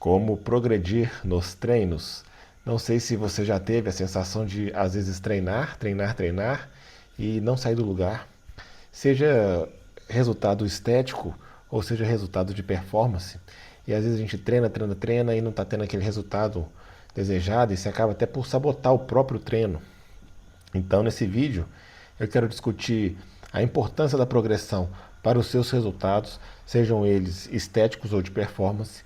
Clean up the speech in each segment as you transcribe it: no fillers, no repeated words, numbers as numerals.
Como progredir nos treinos. Não sei se você já teve a sensação de, às vezes, treinar e não sair do lugar. Seja resultado estético ou seja resultado de performance. E às vezes a gente treina e não está tendo aquele resultado desejado e você acaba até por sabotar o próprio treino. Então, nesse vídeo, eu quero discutir a importância da progressão para os seus resultados, sejam eles estéticos ou de performance.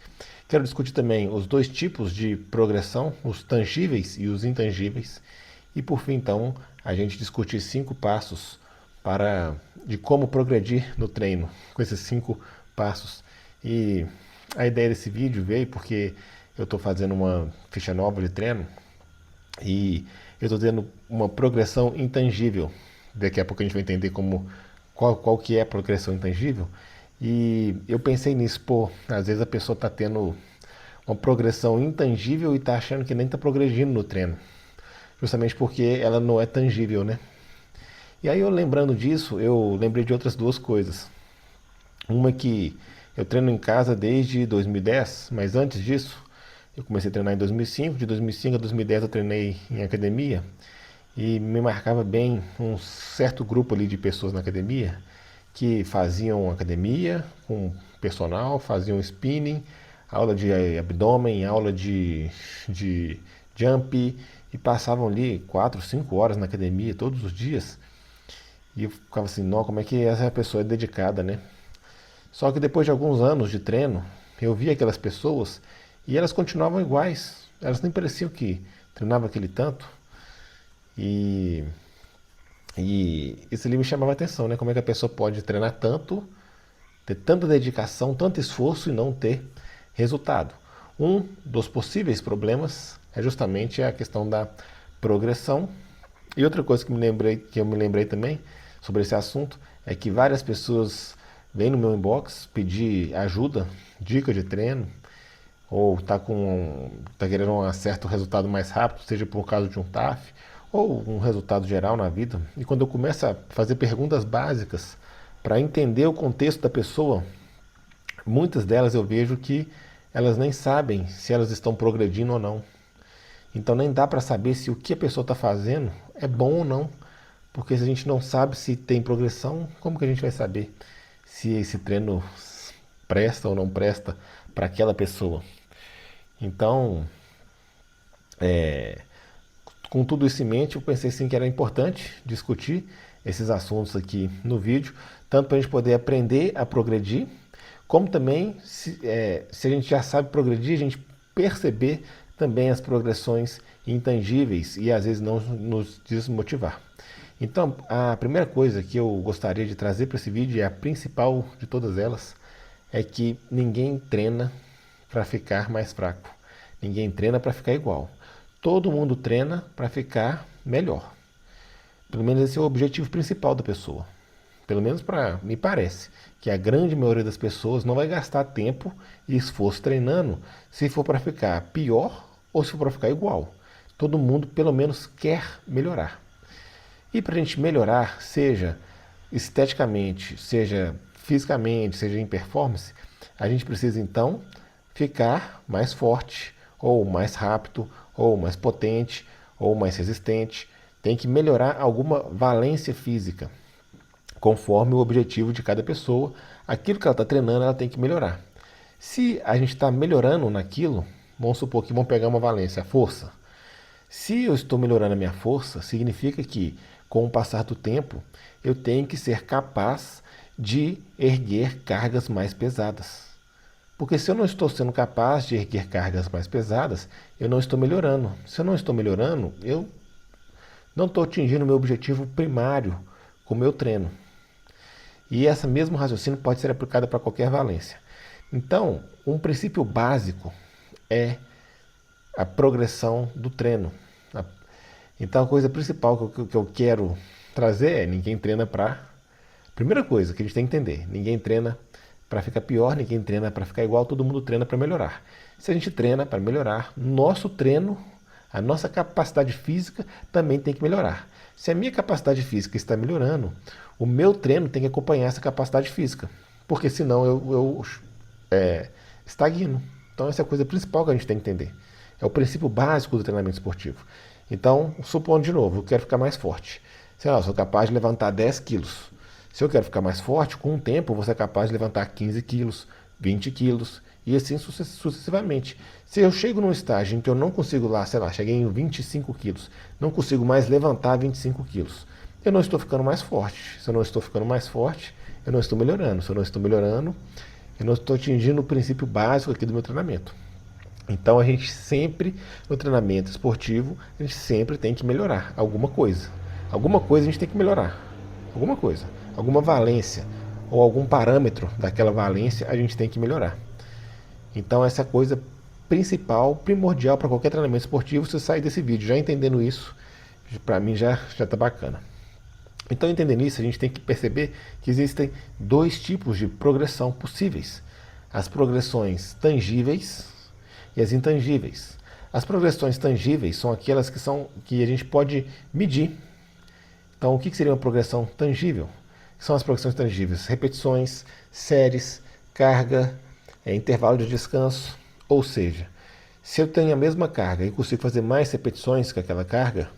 Quero discutir também os dois tipos de progressão, os tangíveis e os intangíveis. E por fim, então, a gente discutir 5 passos de como progredir no treino, com esses 5 passos. E a ideia desse vídeo veio porque eu estou fazendo uma ficha nova de treino e eu estou tendo uma progressão intangível. Daqui a pouco a gente vai entender qual que é a progressão intangível. E eu pensei nisso, pô, às vezes a pessoa está tendo uma progressão intangível e está achando que nem está progredindo no treino. Justamente porque ela não é tangível, né? E aí eu lembrando disso, eu lembrei de outras duas coisas. Uma que eu treino em casa desde 2010, mas antes disso, eu comecei a treinar em 2005, de 2005 a 2010 eu treinei em academia e me marcava bem um certo grupo ali de pessoas na academia que faziam academia com personal, faziam spinning, aula de abdômen, aula de jump e passavam ali 4, 5 horas na academia todos os dias. E eu ficava assim, não, como é que essa pessoa é dedicada, né? Só que depois de alguns anos de treino, eu via aquelas pessoas e elas continuavam iguais. Elas nem pareciam que treinavam aquele tanto. E, e isso ali me chamava a atenção, né? Como é que a pessoa pode treinar tanto, ter tanta dedicação, tanto esforço e não ter resultado. Um dos possíveis problemas é justamente a questão da progressão. E outra coisa que eu me lembrei também sobre esse assunto é que várias pessoas vêm no meu inbox pedir ajuda, dica de treino, ou tá querendo um certo resultado mais rápido, seja por causa de um TAF ou um resultado geral na vida. E quando eu começo a fazer perguntas básicas para entender o contexto da pessoa, muitas delas eu vejo que elas nem sabem se elas estão progredindo ou não. Então nem dá para saber se o que a pessoa está fazendo é bom ou não. Porque se a gente não sabe se tem progressão, como que a gente vai saber se esse treino presta ou não presta para aquela pessoa? Então, com tudo isso em mente, eu pensei sim que era importante discutir esses assuntos aqui no vídeo, tanto para a gente poder aprender a progredir, como também, se a gente já sabe progredir, a gente perceber também as progressões intangíveis e às vezes não nos desmotivar. Então, a primeira coisa que eu gostaria de trazer para esse vídeo, e a principal de todas elas, é que ninguém treina para ficar mais fraco. Ninguém treina para ficar igual. Todo mundo treina para ficar melhor. Pelo menos esse é o objetivo principal da pessoa. Pelo menos para me parece que a grande maioria das pessoas não vai gastar tempo e esforço treinando se for para ficar pior ou se for para ficar igual. Todo mundo pelo menos quer melhorar. E para a gente melhorar, seja esteticamente, seja fisicamente, seja em performance, a gente precisa então ficar mais forte, ou mais rápido, ou mais potente, ou mais resistente. Tem que melhorar alguma valência física, conforme o objetivo de cada pessoa. Aquilo que ela está treinando, ela tem que melhorar. Se a gente está melhorando naquilo, vamos supor que vamos pegar uma valência, a força. Se eu estou melhorando a minha força, significa que, com o passar do tempo, eu tenho que ser capaz de erguer cargas mais pesadas. Porque se eu não estou sendo capaz de erguer cargas mais pesadas, eu não estou melhorando. Se eu não estou melhorando, eu não estou atingindo o meu objetivo primário com o meu treino. E esse mesmo raciocínio pode ser aplicado para qualquer valência. Então, um princípio básico é a progressão do treino. Então a coisa principal que eu quero trazer é ninguém treina para. Primeira coisa que a gente tem que entender: ninguém treina para ficar pior, ninguém treina para ficar igual, todo mundo treina para melhorar. Se a gente treina para melhorar, nosso treino, a nossa capacidade física também tem que melhorar. Se a minha capacidade física está melhorando, o meu treino tem que acompanhar essa capacidade física, porque senão eu estagno. Então essa é a coisa principal que a gente tem que entender. É o princípio básico do treinamento esportivo. Então, supondo de novo, eu quero ficar mais forte. Sei lá, eu sou capaz de levantar 10 quilos. Se eu quero ficar mais forte, com o tempo eu vou ser capaz de levantar 15 quilos, 20 quilos e assim sucessivamente. Se eu chego num estágio em que eu não consigo lá, sei lá, cheguei em 25 quilos, não consigo mais levantar 25 quilos, eu não estou ficando mais forte. Se eu não estou ficando mais forte, eu não estou melhorando. Se eu não estou melhorando, eu não estou atingindo o princípio básico aqui do meu treinamento. Então a gente sempre, no treinamento esportivo, a gente sempre tem que melhorar alguma coisa. Alguma coisa a gente tem que melhorar. Alguma coisa. Alguma valência ou algum parâmetro daquela valência a gente tem que melhorar. Então essa é a coisa principal, primordial para qualquer treinamento esportivo. Se você sair desse vídeo já entendendo isso, para mim já está bacana. Então, entendendo isso, a gente tem que perceber que existem dois tipos de progressão possíveis: as progressões tangíveis e as intangíveis. As progressões tangíveis são aquelas que a gente pode medir. Então, o que seria uma progressão tangível? São as progressões tangíveis: repetições, séries, carga, intervalo de descanso. Ou seja, se eu tenho a mesma carga e consigo fazer mais repetições com aquela carga,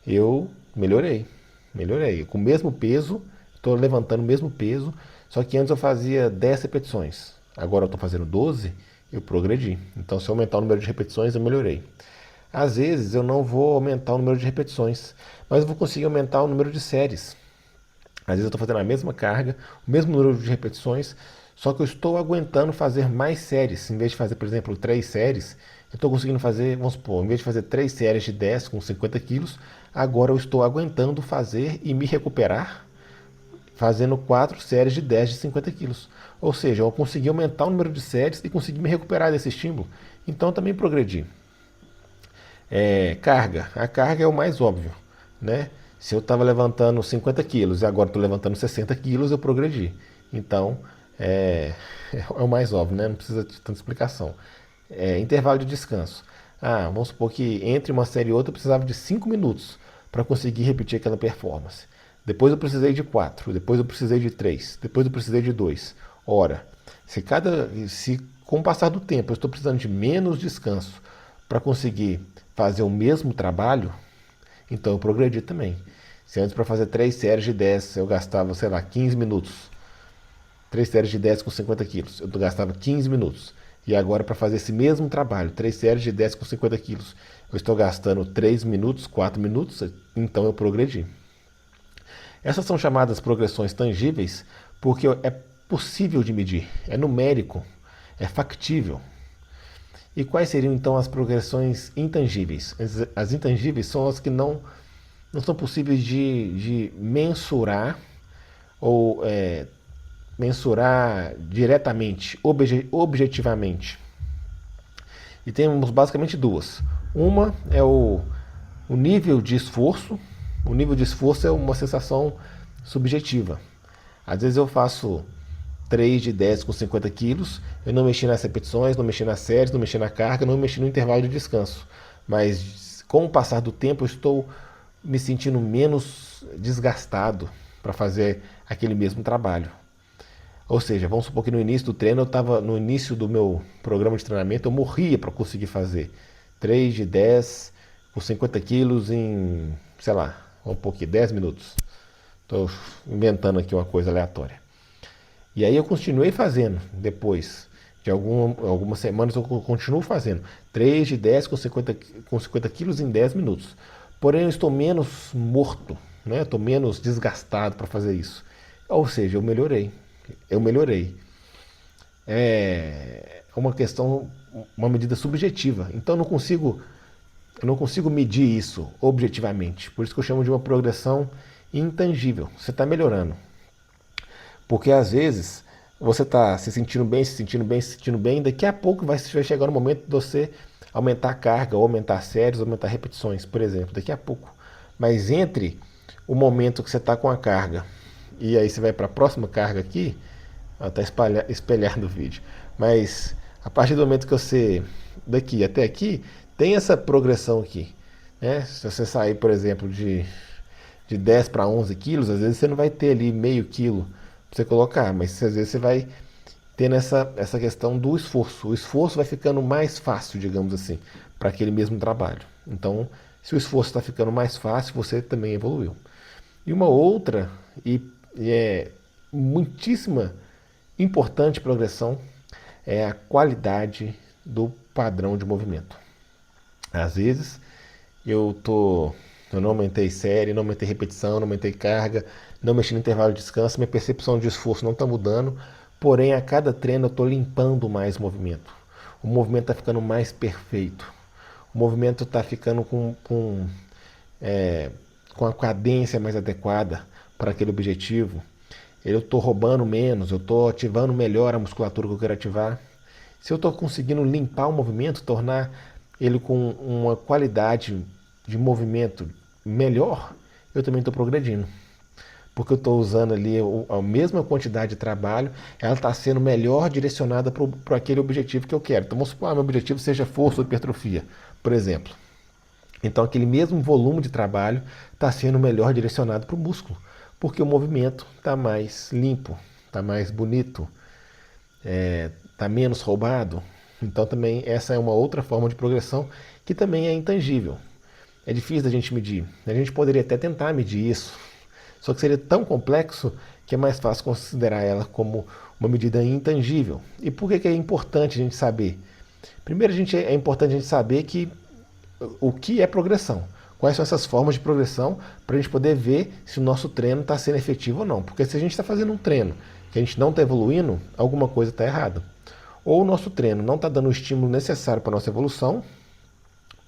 eu melhorei. Melhorei. Com o mesmo peso, estou levantando o mesmo peso, só que antes eu fazia 10 repetições. Agora eu estou fazendo 12, eu progredi. Então, se eu aumentar o número de repetições, eu melhorei. Às vezes eu não vou aumentar o número de repetições, mas eu vou conseguir aumentar o número de séries. Às vezes eu estou fazendo a mesma carga, o mesmo número de repetições, só que eu estou aguentando fazer mais séries. Em vez de fazer, por exemplo, 3 séries, eu estou conseguindo fazer, vamos supor, em vez de fazer 3 séries de 10 com 50 quilos, agora eu estou aguentando fazer e me recuperar fazendo 4 séries de 10 de 50 quilos. Ou seja, eu consegui aumentar o número de séries e consegui me recuperar desse estímulo. Então também progredi. Carga. A carga é o mais óbvio, né? Se eu estava levantando 50 quilos e agora estou levantando 60 quilos, eu progredi. Então, é o mais óbvio, né? Não precisa de tanta explicação. Intervalo de descanso. Vamos supor que entre uma série e outra eu precisava de 5 minutos para conseguir repetir aquela performance. Depois eu precisei de 4, depois eu precisei de 3, depois eu precisei de 2. Ora, se com o passar do tempo eu estou precisando de menos descanso para conseguir fazer o mesmo trabalho, então eu progredi também. Se antes para fazer 3 séries de 10 eu gastava, sei lá, 15 minutos, 3 séries de 10 com 50 quilos, eu gastava 15 minutos. E agora para fazer esse mesmo trabalho, 3 séries de 10 com 50 quilos, eu estou gastando 3 minutos, 4 minutos, então eu progredi. Essas são chamadas progressões tangíveis porque é possível de medir, é numérico, é factível. E quais seriam então as progressões intangíveis? As intangíveis são as que não são possíveis de mensurar ou mensurar diretamente, objetivamente. E temos basicamente duas. Uma é o nível de esforço. O nível de esforço é uma sensação subjetiva. Às vezes eu faço 3 de 10 com 50 quilos, eu não mexi nas repetições, não mexi nas séries, não mexi na carga, não mexi no intervalo de descanso. Mas com o passar do tempo eu estou me sentindo menos desgastado para fazer aquele mesmo trabalho. Ou seja, vamos supor que no início do treino, no início do meu programa de treinamento, eu morria para conseguir fazer 3 de 10 com 50 quilos em, sei lá, vamos supor aqui, 10 minutos. Estou inventando aqui uma coisa aleatória. E aí eu continuei fazendo, depois de algumas semanas eu continuo fazendo 3 de 10 com 50 quilos em 10 minutos. Porém eu estou menos morto, né? Estou menos desgastado para fazer isso. Ou seja, eu melhorei. É uma questão, uma medida subjetiva. Então eu não consigo medir isso objetivamente. Por isso que eu chamo de uma progressão intangível. Você está melhorando. Porque às vezes você está se sentindo bem, se sentindo bem, se sentindo bem, daqui a pouco vai chegar no momento de você aumentar a carga, ou aumentar séries, ou aumentar repetições, por exemplo, daqui a pouco. Mas entre o momento que você está com a carga e aí você vai para a próxima carga aqui, está espelhado o vídeo, mas a partir do momento que você, daqui até aqui, tem essa progressão aqui. Né? Se você sair, por exemplo, de 10 para 11 quilos, às vezes você não vai ter ali meio quilo para você colocar, mas às vezes você vai tendo essa questão do esforço. O esforço vai ficando mais fácil, digamos assim, para aquele mesmo trabalho. Então, se o esforço está ficando mais fácil, você também evoluiu. E uma outra, e é muitíssima importante progressão, é a qualidade do padrão de movimento. Às vezes, eu não aumentei série, não aumentei repetição, não aumentei carga, não mexi no intervalo de descanso, minha percepção de esforço não está mudando, porém a cada treino eu estou limpando mais o movimento. O movimento está ficando mais perfeito. O movimento está ficando é, com a cadência mais adequada para aquele objetivo. Eu estou roubando menos, eu estou ativando melhor a musculatura que eu quero ativar. Se eu estou conseguindo limpar o movimento, tornar ele com uma qualidade de movimento melhor, eu também estou progredindo. Porque eu estou usando ali a mesma quantidade de trabalho, ela está sendo melhor direcionada para aquele objetivo que eu quero. Então vamos supor, meu objetivo seja força ou hipertrofia, por exemplo. Então aquele mesmo volume de trabalho está sendo melhor direcionado para o músculo, porque o movimento está mais limpo, está mais bonito, está menos roubado. Então também essa é uma outra forma de progressão que também é intangível. É difícil da gente medir. A gente poderia até tentar medir isso, só que seria tão complexo que é mais fácil considerar ela como uma medida intangível. E por que é importante a gente saber? Primeiro, é importante a gente saber o que é progressão. Quais são essas formas de progressão para a gente poder ver se o nosso treino está sendo efetivo ou não. Porque se a gente está fazendo um treino que a gente não está evoluindo, alguma coisa está errada. Ou o nosso treino não está dando o estímulo necessário para a nossa evolução,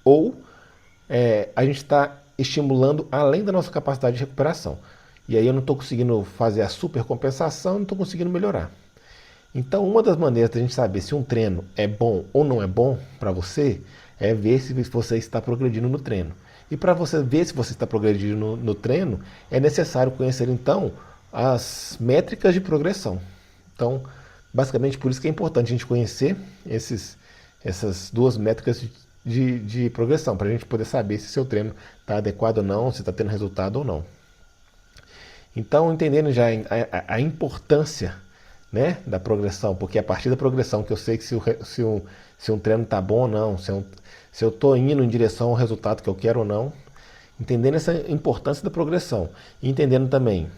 ou a gente está estimulando além da nossa capacidade de recuperação. E aí eu não estou conseguindo fazer a supercompensação, não estou conseguindo melhorar. Então, uma das maneiras da gente saber se um treino é bom ou não é bom para você é ver se você está progredindo no treino. E para você ver se você está progredindo no treino, é necessário conhecer então as métricas de progressão. Então, basicamente por isso que é importante a gente conhecer essas duas métricas de progressão, para a gente poder saber se seu treino está adequado ou não, se está tendo resultado ou não. Então, entendendo já a importância, né, da progressão, porque é a partir da progressão que eu sei que se um treino está bom ou não, se eu estou indo em direção ao resultado que eu quero ou não, entendendo essa importância da progressão e entendendo também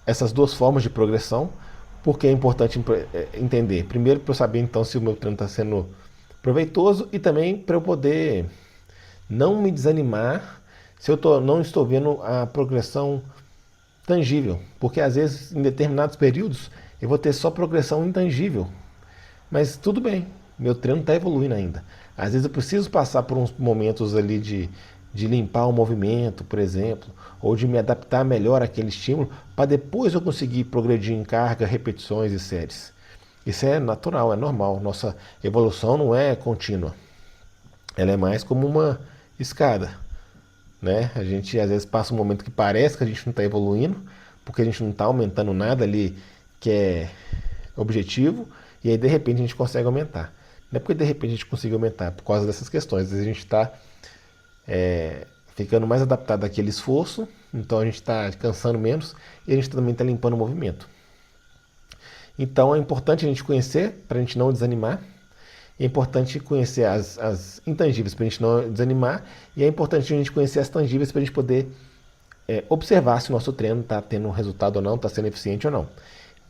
essas duas formas de progressão, porque é importante entender. Primeiro, para eu saber então se o meu treino está sendo proveitoso e também para eu poder não me desanimar se eu não estou vendo a progressão tangível. Porque às vezes, em determinados períodos, eu vou ter só progressão intangível. Mas tudo bem, meu treino está evoluindo ainda. Às vezes eu preciso passar por uns momentos ali de limpar o movimento, por exemplo, ou de me adaptar melhor àquele estímulo, para depois eu conseguir progredir em carga, repetições e séries. Isso é natural, é normal. Nossa evolução não é contínua. Ela é mais como uma escada, né? A gente às vezes passa um momento que parece que a gente não está evoluindo, porque a gente não está aumentando nada ali que é objetivo, e aí de repente a gente consegue aumentar. Não é porque de repente a gente consegue aumentar, é por causa dessas questões. Às vezes a gente está ficando mais adaptado àquele esforço, então a gente está cansando menos e a gente também está limpando o movimento. Então é importante a gente conhecer para a gente não desanimar. É importante conhecer as intangíveis para a gente não desanimar. E é importante a gente conhecer as tangíveis para a gente poder observar se o nosso treino está tendo um resultado ou não, está sendo eficiente ou não.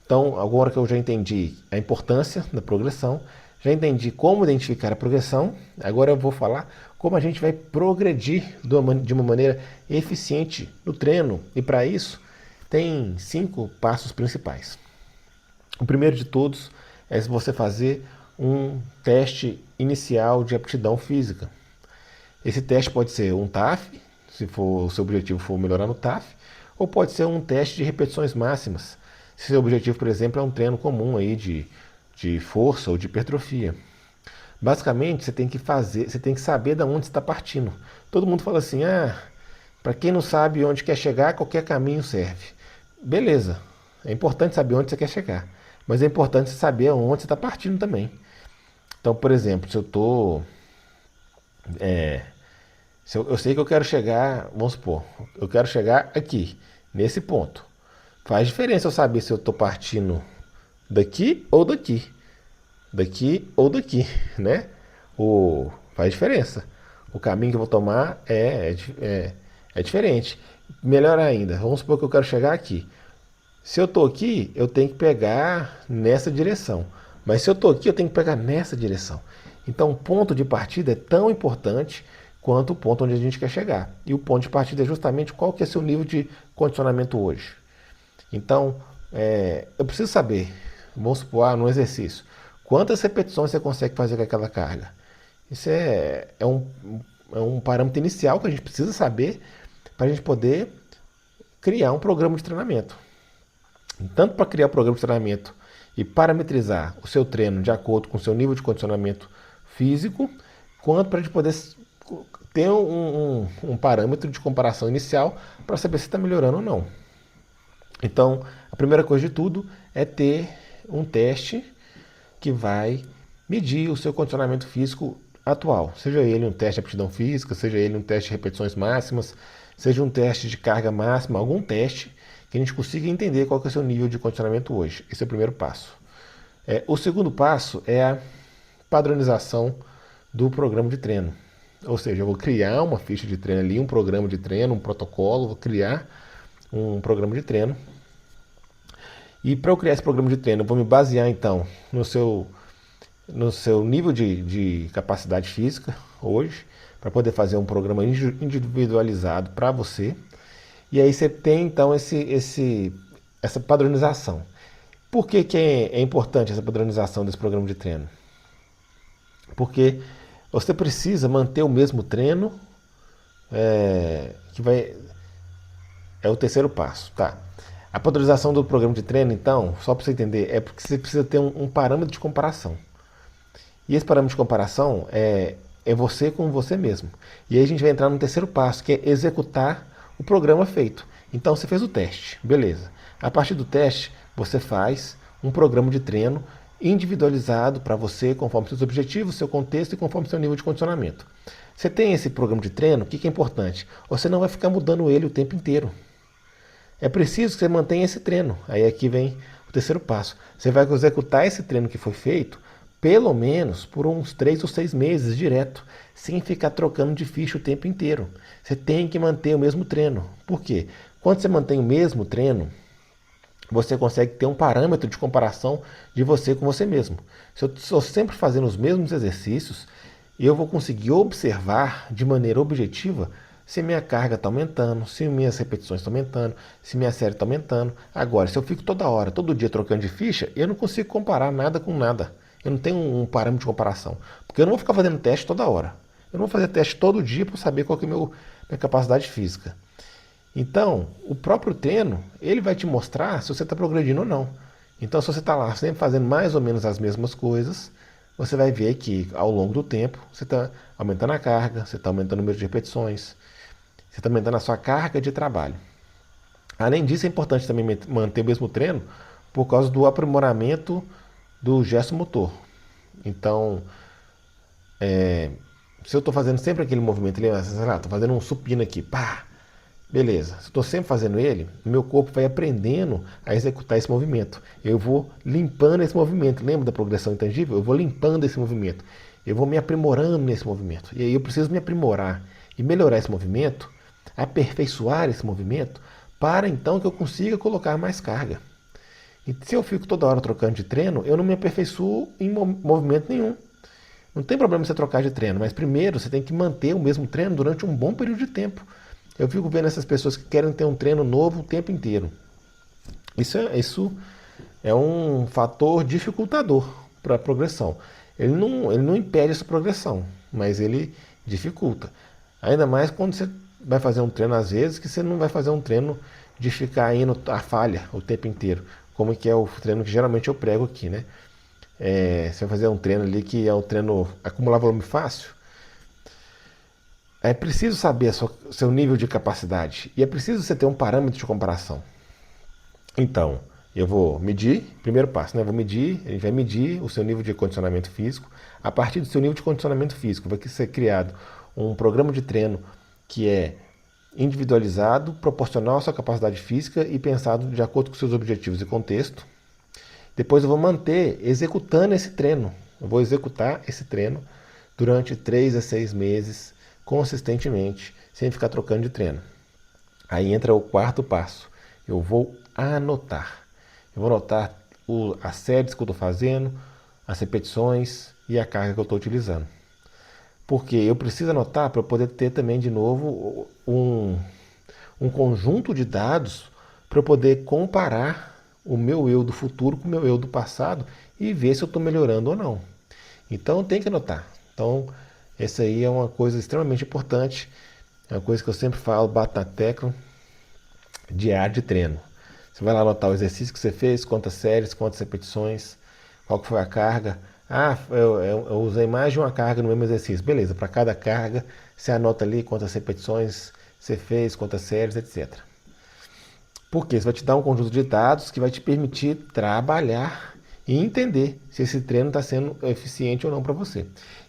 Então, agora que eu já entendi a importância da progressão, já entendi como identificar a progressão, agora eu vou falar como a gente vai progredir de uma maneira eficiente no treino. E para isso, tem 5 passos principais. O primeiro de todos é você fazer um teste inicial de aptidão física. Esse teste pode ser um TAF, se for, o seu objetivo for melhorar no TAF, ou pode ser um teste de repetições máximas, se seu objetivo, por exemplo, é um treino comum aí de força ou de hipertrofia. Basicamente, você tem que saber de onde você está partindo. Todo mundo fala assim, para quem não sabe onde quer chegar, qualquer caminho serve. Beleza, é importante saber onde você quer chegar, mas é importante saber onde você está partindo também. Então, por exemplo, se eu estou... eu sei que eu quero chegar, vamos supor, eu quero chegar aqui, nesse ponto. Faz diferença eu saber se eu estou partindo daqui ou daqui. Daqui ou daqui, né? Faz diferença. O caminho que eu vou tomar é diferente. Melhor ainda, vamos supor que eu quero chegar aqui. Se eu estou aqui, eu tenho que pegar nessa direção. Mas se eu estou aqui, eu tenho que pegar nessa direção. Então, o ponto de partida é tão importante quanto o ponto onde a gente quer chegar. E o ponto de partida é justamente qual que é seu nível de condicionamento hoje. Então, eu preciso saber, vamos supor, no exercício, quantas repetições você consegue fazer com aquela carga. Isso é um parâmetro inicial que a gente precisa saber para a gente poder criar um programa de treinamento. Tanto para criar o programa de treinamento e parametrizar o seu treino de acordo com o seu nível de condicionamento físico, quanto para a gente poder ter um parâmetro de comparação inicial para saber se está melhorando ou não. Então, a primeira coisa de tudo é ter um teste que vai medir o seu condicionamento físico atual. Seja ele um teste de aptidão física, seja ele um teste de repetições máximas, seja um teste de carga máxima, algum teste que a gente consiga entender qual que é o seu nível de condicionamento hoje. Esse é o primeiro passo. O segundo passo é a padronização do programa de treino. Ou seja, eu vou criar uma ficha de treino ali, um programa de treino, um protocolo, vou criar um programa de treino. E para eu criar esse programa de treino, eu vou me basear então no seu nível de capacidade física hoje, para poder fazer um programa individualizado para você. E aí você tem então essa padronização. Por que é importante essa padronização desse programa de treino? Porque você precisa manter o mesmo treino, é o terceiro passo, tá? A padronização do programa de treino, então, só para você entender, é porque você precisa ter um parâmetro de comparação. E esse parâmetro de comparação é você com você mesmo. E aí a gente vai entrar no terceiro passo, que é executar o programa feito. Então você fez o teste, beleza. A partir do teste, você faz um programa de treino individualizado para você, conforme seus objetivos, seu contexto e conforme seu nível de condicionamento. Você tem esse programa de treino, o que é importante? Você não vai ficar mudando ele o tempo inteiro. É preciso que você mantenha esse treino. Aí aqui vem o terceiro passo. Você vai executar esse treino que foi feito pelo menos por uns 3 ou 6 meses direto, sem ficar trocando de ficha o tempo inteiro. Você tem que manter o mesmo treino. Por quê? Quando você mantém o mesmo treino, você consegue ter um parâmetro de comparação de você com você mesmo. Se eu estou sempre fazendo os mesmos exercícios, eu vou conseguir observar de maneira objetiva se minha carga está aumentando, se minhas repetições estão aumentando, se minha série está aumentando. Agora, se eu fico toda hora, todo dia trocando de ficha, eu não consigo comparar nada com nada. Eu não tenho um parâmetro de comparação. Porque eu não vou ficar fazendo teste toda hora. Eu não vou fazer teste todo dia para saber qual que é a minha capacidade física. Então, o próprio treino, ele vai te mostrar se você está progredindo ou não. Então, se você está lá sempre fazendo mais ou menos as mesmas coisas, você vai ver que ao longo do tempo você está aumentando a carga, você está aumentando o número de repetições, você está aumentando a sua carga de trabalho. Além disso, é importante também manter o mesmo treino por causa do aprimoramento do gesto motor. Então, se eu estou fazendo sempre aquele movimento, sei lá, estou fazendo um supino aqui, pá, beleza. Se eu estou sempre fazendo ele, o meu corpo vai aprendendo a executar esse movimento. Eu vou limpando esse movimento. Lembra da progressão intangível? Eu vou limpando esse movimento. Eu vou me aprimorando nesse movimento. E aí eu preciso me aprimorar e melhorar esse movimento, aperfeiçoar esse movimento, para então que eu consiga colocar mais carga. E se eu fico toda hora trocando de treino, eu não me aperfeiçoo em movimento nenhum. Não tem problema você trocar de treino, mas primeiro você tem que manter o mesmo treino durante um bom período de tempo. Eu fico vendo essas pessoas que querem ter um treino novo o tempo inteiro. Isso é um fator dificultador para a progressão. Ele não impede essa progressão, mas ele dificulta. Ainda mais quando você vai fazer um treino, às vezes, que você não vai fazer um treino de ficar indo à falha o tempo inteiro, como que é o treino que geralmente eu prego aqui, né? Você vai fazer um treino ali que é um treino acumular volume fácil. É preciso saber seu nível de capacidade e é preciso você ter um parâmetro de comparação. Então, eu vou medir, primeiro passo, né? A gente vai medir o seu nível de condicionamento físico. A partir do seu nível de condicionamento físico, vai ser criado um programa de treino que é individualizado, proporcional à sua capacidade física e pensado de acordo com seus objetivos e contexto. Depois eu vou manter executando esse treino. Eu vou executar esse treino durante 3 a 6 meses, consistentemente, sem ficar trocando de treino. Aí entra o quarto passo. Eu vou anotar. Eu vou anotar as séries que eu estou fazendo, as repetições e a carga que eu estou utilizando. Porque eu preciso anotar para poder ter também, de novo, um conjunto de dados para eu poder comparar o meu eu do futuro com o meu eu do passado e ver se eu estou melhorando ou não. Então tem que anotar. Então essa aí é uma coisa extremamente importante, é uma coisa que eu sempre falo, bato na tecla, diário de treino. Você vai lá anotar o exercício que você fez, quantas séries, quantas repetições, qual que foi a carga. Ah, eu usei mais de uma carga no mesmo exercício. Beleza, para cada carga você anota ali quantas repetições você fez, quantas séries, etc. Porque isso vai te dar um conjunto de dados que vai te permitir trabalhar e entender se esse treino está sendo eficiente ou não para você.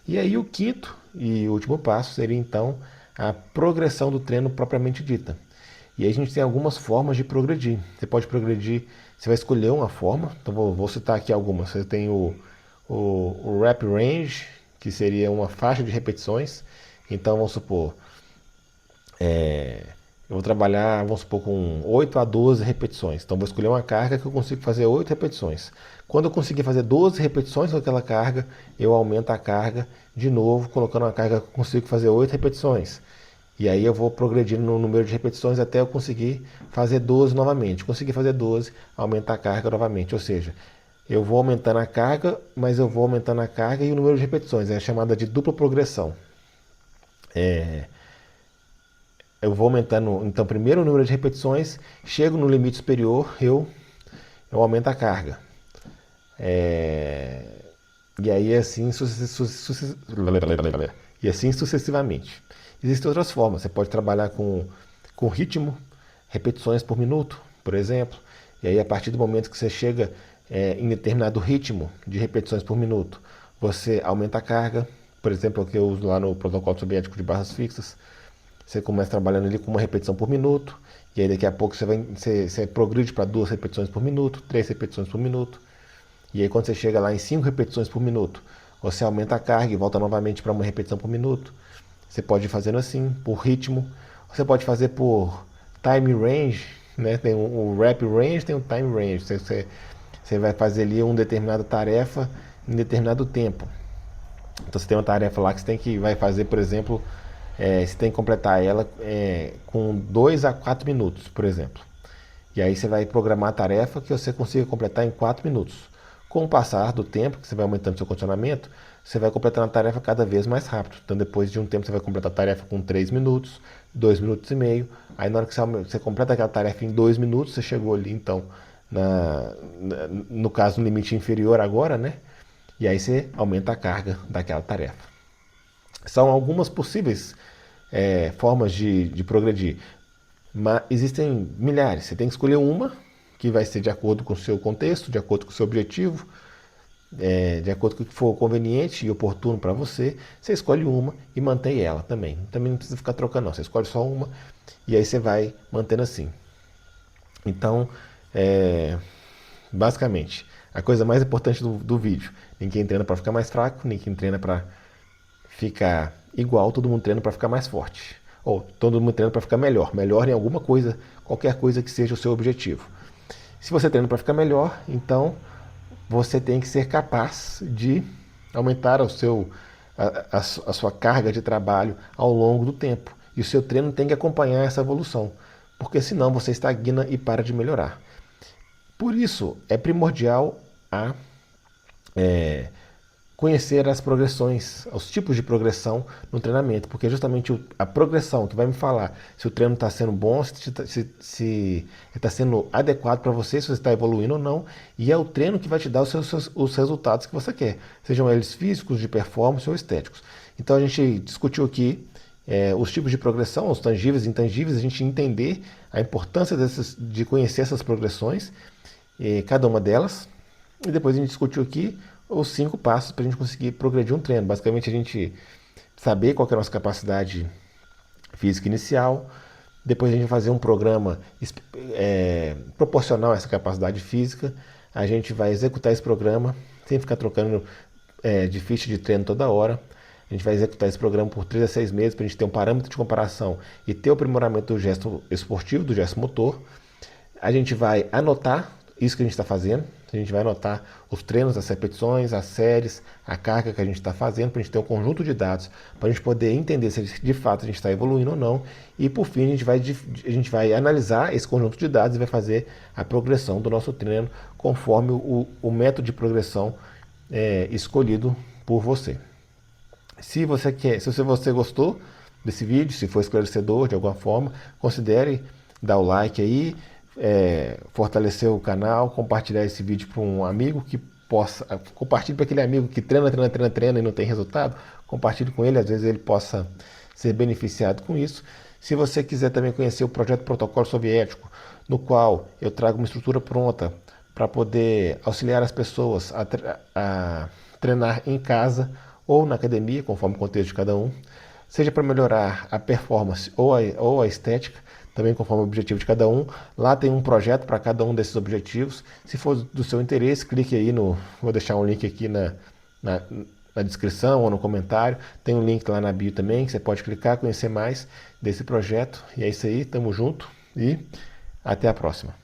E aí o quinto e último passo seria então a progressão do treino propriamente dita. E aí a gente tem algumas formas de progredir. Você pode progredir, você vai escolher uma forma, então vou citar aqui algumas. Você tem o rep range, que seria uma faixa de repetições. Então vamos supor, eu vou trabalhar, vamos supor, com 8 a 12 repetições. Então vou escolher uma carga que eu consigo fazer 8 repetições. Quando eu conseguir fazer 12 repetições com aquela carga, eu aumento a carga de novo, colocando uma carga que eu consigo fazer 8 repetições. E aí eu vou progredindo no número de repetições até eu conseguir fazer 12 novamente. Conseguir fazer 12, aumentar a carga novamente. Ou seja, eu vou aumentando a carga, mas eu vou aumentando a carga e o número de repetições. É chamada de dupla progressão. Eu vou aumentando, então, primeiro o número de repetições, chego no limite superior, eu aumento a carga. E aí assim sucessivamente. Existem outras formas. Você pode trabalhar com ritmo, repetições por minuto, por exemplo. E aí, a partir do momento que você chega em determinado ritmo de repetições por minuto, você aumenta a carga. Por exemplo, o que eu uso lá no protocolo soviético de barras fixas. Você começa trabalhando ali com uma repetição por minuto, e aí daqui a pouco você progride para 2 repetições por minuto, 3 repetições por minuto. E aí quando você chega lá em 5 repetições por minuto, você aumenta a carga e volta novamente para uma repetição por minuto. Você pode ir fazendo assim, por ritmo. Você pode fazer por time range, né? Tem o rep range, tem o time range. Você vai fazer ali uma determinada tarefa em determinado tempo. Então você tem uma tarefa lá que vai fazer, por exemplo, você tem que completar ela com 2 a 4 minutos, por exemplo. E aí você vai programar a tarefa que você consiga completar em 4 minutos. Com o passar do tempo, que você vai aumentando seu condicionamento, você vai completando a tarefa cada vez mais rápido. Então depois de um tempo você vai completar a tarefa com 3 minutos, 2 minutos e meio. Aí na hora que você completa aquela tarefa em 2 minutos, você chegou ali então, no caso no limite inferior agora, né? E aí você aumenta a carga daquela tarefa. São algumas possíveis formas de progredir. Mas existem milhares. Você tem que escolher uma que vai ser de acordo com o seu contexto, de acordo com o seu objetivo, de acordo com o que for conveniente e oportuno para você. Você escolhe uma e mantém ela também. Também não precisa ficar trocando, não. Você escolhe só uma e aí você vai mantendo assim. Então, basicamente, a coisa mais importante do vídeo: ninguém treina para ficar mais fraco, ninguém treina para ficar igual, todo mundo treina para ficar mais forte. Ou todo mundo treina para ficar melhor. Melhor em alguma coisa, qualquer coisa que seja o seu objetivo. Se você treina para ficar melhor, então você tem que ser capaz de aumentar a sua carga de trabalho ao longo do tempo. E o seu treino tem que acompanhar essa evolução, porque senão você estagna e para de melhorar. Por isso, é primordial conhecer as progressões, os tipos de progressão no treinamento, porque é justamente a progressão que vai me falar se o treino está sendo bom, se está sendo adequado para você, se você está evoluindo ou não, e é o treino que vai te dar os resultados que você quer, sejam eles físicos, de performance ou estéticos. Então a gente discutiu aqui os tipos de progressão, os tangíveis e intangíveis, a gente entender a importância de conhecer essas progressões, cada uma delas, e depois a gente discutiu aqui os 5 passos para a gente conseguir progredir um treino. Basicamente, a gente saber qual é a nossa capacidade física inicial, Depois a gente vai fazer um programa proporcional a essa capacidade física. A gente vai executar esse programa sem ficar trocando de ficha de treino toda hora. A gente vai executar esse programa por 3 a 6 meses para a gente ter um parâmetro de comparação e ter o aprimoramento do gesto esportivo, do gesto motor. A gente vai anotar isso que a gente está fazendo. A gente vai anotar os treinos, as repetições, as séries, a carga que a gente está fazendo, para a gente ter um conjunto de dados, para a gente poder entender se de fato a gente está evoluindo ou não. E por fim, a gente vai analisar esse conjunto de dados e vai fazer a progressão do nosso treino conforme o método de progressão escolhido por você. Se você gostou desse vídeo, se for esclarecedor de alguma forma, considere dar o like aí, fortalecer o canal, compartilhar esse vídeo para um amigo que possa, compartilhe para aquele amigo que treina e não tem resultado, compartilhe com ele, às vezes ele possa ser beneficiado com isso. Se você quiser também conhecer o projeto Protocolo Soviético, no qual eu trago uma estrutura pronta para poder auxiliar as pessoas a treinar em casa ou na academia, conforme o contexto de cada um, seja para melhorar a performance ou a estética, também conforme o objetivo de cada um. Lá tem um projeto para cada um desses objetivos. Se for do seu interesse, clique aí vou deixar um link aqui na descrição ou no comentário. Tem um link lá na bio também, que você pode clicar, conhecer mais desse projeto. E é isso aí, tamo junto e até a próxima.